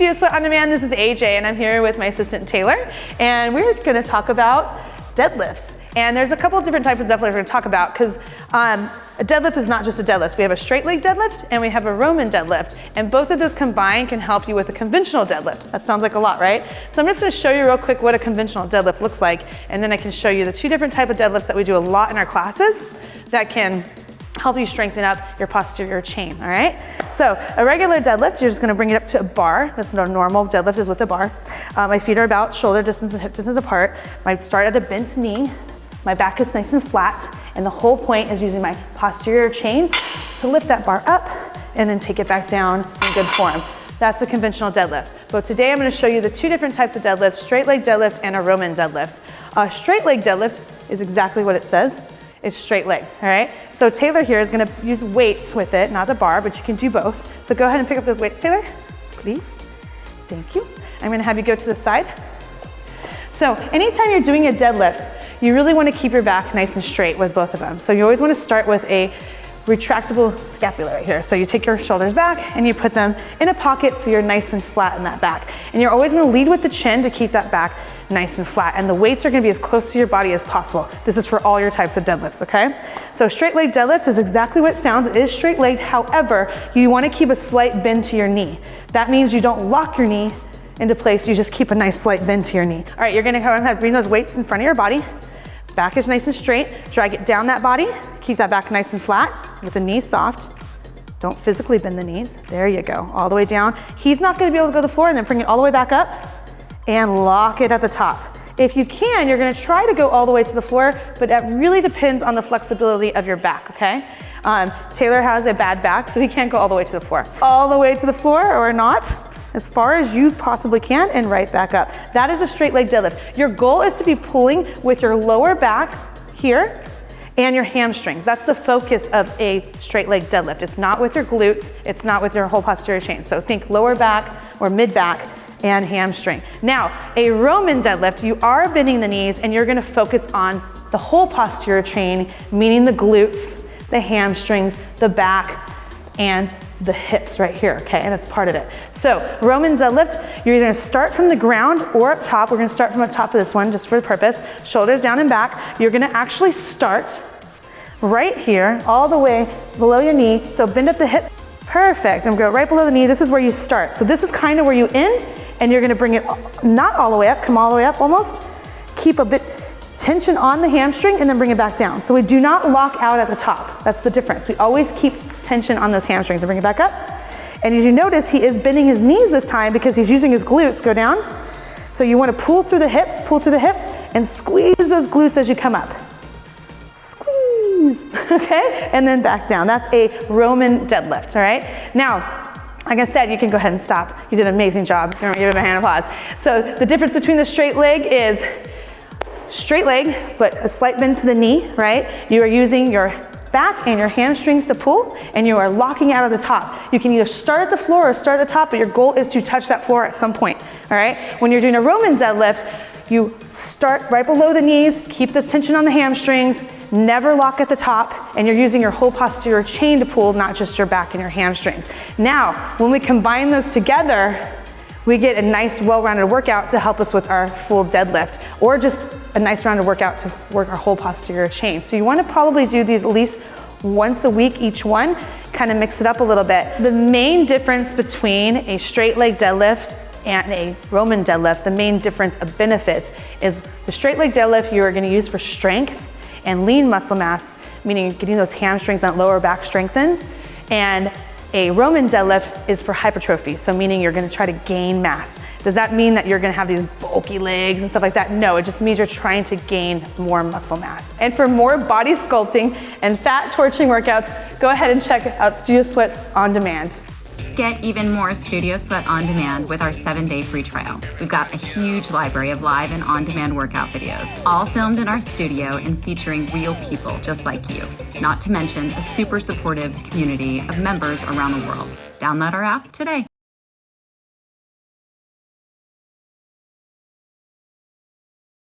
Studio Sweat On Demand. This is AJ, and I'm here with my assistant Taylor, and we're gonna talk about deadlifts. And there's a couple of different types of deadlifts we're gonna talk about, because a deadlift is not just a deadlift. We have a straight leg deadlift and we have a Roman deadlift, and both of those combined can help you with a conventional deadlift. That sounds like a lot, right? So I'm just gonna show you real quick what a conventional deadlift looks like, and then I can show you the two different types of deadlifts that we do a lot in our classes that can help you strengthen up your posterior chain, all right? So a regular deadlift, you're just gonna bring it up to a bar. That's no normal deadlift is with a bar. My feet are about shoulder distance and hip distance apart. I start at a bent knee. My back is nice and flat, and the whole point is using my posterior chain to lift that bar up and then take it back down in good form. That's a conventional deadlift. But today I'm gonna show you the two different types of deadlifts, straight leg deadlift and a Roman deadlift. A straight leg deadlift is exactly what it says. It's straight leg, all right? So Taylor here is gonna use weights with it, not a bar, but you can do both. So go ahead and pick up those weights, Taylor, please. Thank you. I'm gonna have you go to the side. So anytime you're doing a deadlift, you really wanna keep your back nice and straight with both of them. So you always wanna start with a retractable scapula right here. So you take your shoulders back and you put them in a pocket so you're nice and flat in that back. And you're always gonna lead with the chin to keep that back nice and flat. And the weights are gonna be as close to your body as possible. This is for all your types of deadlifts, okay? So straight leg deadlift is exactly what it sounds. It is straight legged. However, you wanna keep a slight bend to your knee. That means you don't lock your knee into place. You just keep a nice slight bend to your knee. All right, you're gonna go ahead and bring those weights in front of your body. Back is nice and straight. Drag it down that body. Keep that back nice and flat with the knees soft. Don't physically bend the knees. There you go, all the way down. He's not gonna be able to go to the floor, and then bring it all the way back up and lock it at the top. If you can, you're gonna try to go all the way to the floor, but that really depends on the flexibility of your back, okay? Taylor has a bad back, so he can't go all the way to the floor. All the way to the floor or not, as far as you possibly can, and right back up. That is a straight leg deadlift. Your goal is to be pulling with your lower back here and your hamstrings. That's the focus of a straight leg deadlift. It's not with your glutes, it's not with your whole posterior chain. So think lower back or mid back and hamstring. Now, a Roman deadlift, you are bending the knees and you're gonna focus on the whole posterior chain, meaning the glutes, the hamstrings, the back, and the hips right here, okay? And that's part of it. So Roman deadlift, you're either gonna start from the ground or up top. We're gonna start from the top of this one just for the purpose. Shoulders down and back. You're gonna actually start right here, all the way below your knee. So bend up the hip. Perfect, and go right below the knee. This is where you start. So this is kind of where you end, and you're gonna bring it not all the way up, come all the way up almost. Keep a bit tension on the hamstring and then bring it back down. So we do not lock out at the top. That's the difference. We always keep tension on those hamstrings and bring it back up. And as you notice, he is bending his knees this time because he's using his glutes. Go down. So you want to pull through the hips, and squeeze those glutes as you come up. Squeeze, okay? And then back down. That's a Roman deadlift, all right? Now, like I said, you can go ahead and stop. You did an amazing job. I'm gonna give him a hand of applause. So the difference between the straight leg is straight leg, but a slight bend to the knee, right? You are using your back and your hamstrings to pull, and you are locking out of the top. You can either start at the floor or start at the top, but your goal is to touch that floor at some point, all right? When you're doing a Roman deadlift, you start right below the knees, keep the tension on the hamstrings, never lock at the top, and you're using your whole posterior chain to pull, not just your back and your hamstrings. Now, when we combine those together, we get a nice well-rounded workout to help us with our full deadlift, or just a nice rounded workout to work our whole posterior chain. So you wanna probably do these at least once a week, each one, kind of mix it up a little bit. The main difference between a straight leg deadlift and a Roman deadlift, the main difference of benefits is the straight leg deadlift you are gonna use for strength and lean muscle mass, meaning getting those hamstrings and lower back strengthened, and a Roman deadlift is for hypertrophy, so meaning you're gonna try to gain mass. Does that mean that you're gonna have these bulky legs and stuff like that? No, it just means you're trying to gain more muscle mass. And for more body sculpting and fat torching workouts, go ahead and check out Studio Sweat On Demand. Get even more Studio Sweat On Demand with our 7-day free trial. We've got a huge library of live and on-demand workout videos, all filmed in our studio and featuring real people just like you. Not to mention a super supportive community of members around the world. Download our app today.